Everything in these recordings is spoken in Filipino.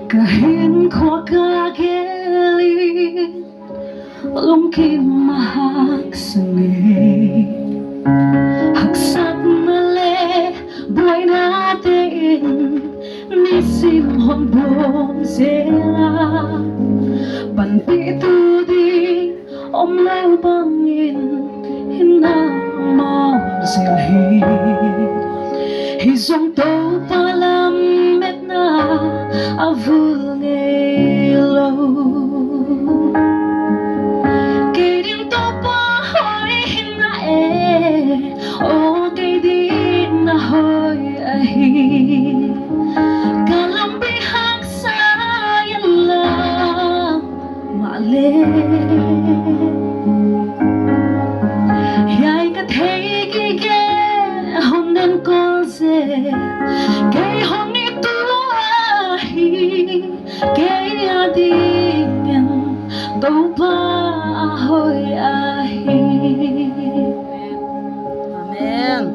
Kahit ko kagilit lungkin mahagsangit hagsat mali buhay natin nisimhon bom sila pandito di omlay bangin hinang mong silhit Hizong to palamit na avul ngelo Kay din to pahoy hinae O kay din na hoy ahi Kalambihang sayan lang maalit Yay kathegi honen kolse kay honi tuahi kay adingen toba ahoy ahi Amen.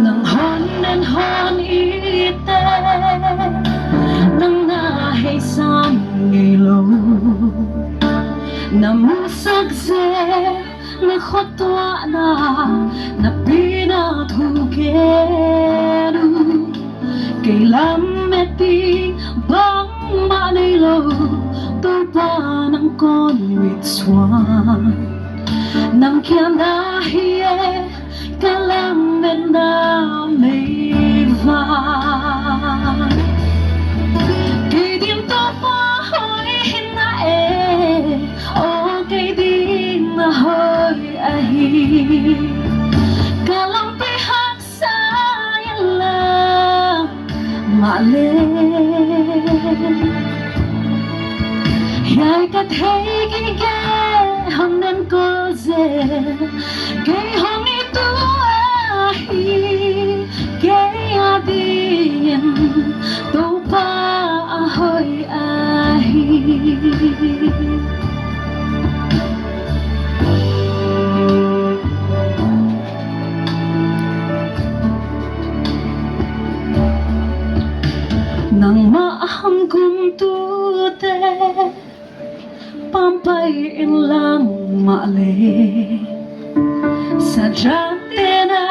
Nang honen hon ite nang nahay sang ilo namusagse na khotwa na pinathugeru kay lameti bang manilo to pa ng konwitswan nang kianahiye kalammen na may van kay din to pahoy hinae o kay din na hoy ahi kalampihang sayan lang maalit yay kathegi ge honen kolse kay honi tuahi kay adien to pa ahoy ahi nang maaham kumtute pampayin lang maali sadyate na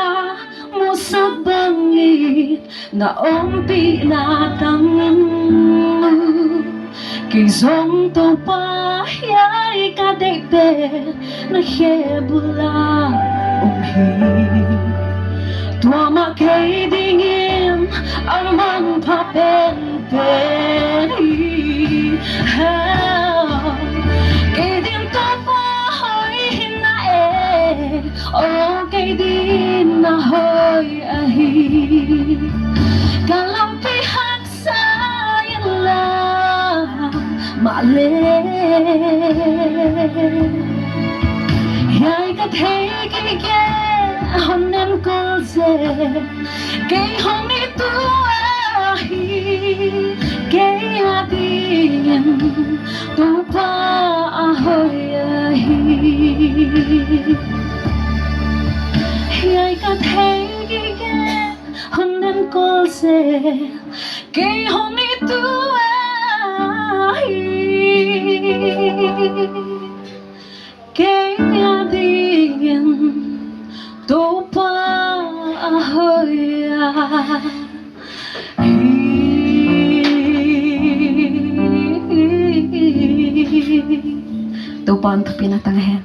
mo sa bangit na umpi na tangin mo kizong to pa yay kadekde na hebula umhi tuama kay dingin ang mga papel-peri kay din to pahoy hinae o kay din na hoy ahi kalampihang sayan lang maalit yay kathegi ge honen kolse kay honi tuahi kay adingen to pa ahoy ahi yay kathegi ge honen kolse kay honi tuahi kay adingen to pa ahoy to pa ang pinatanghen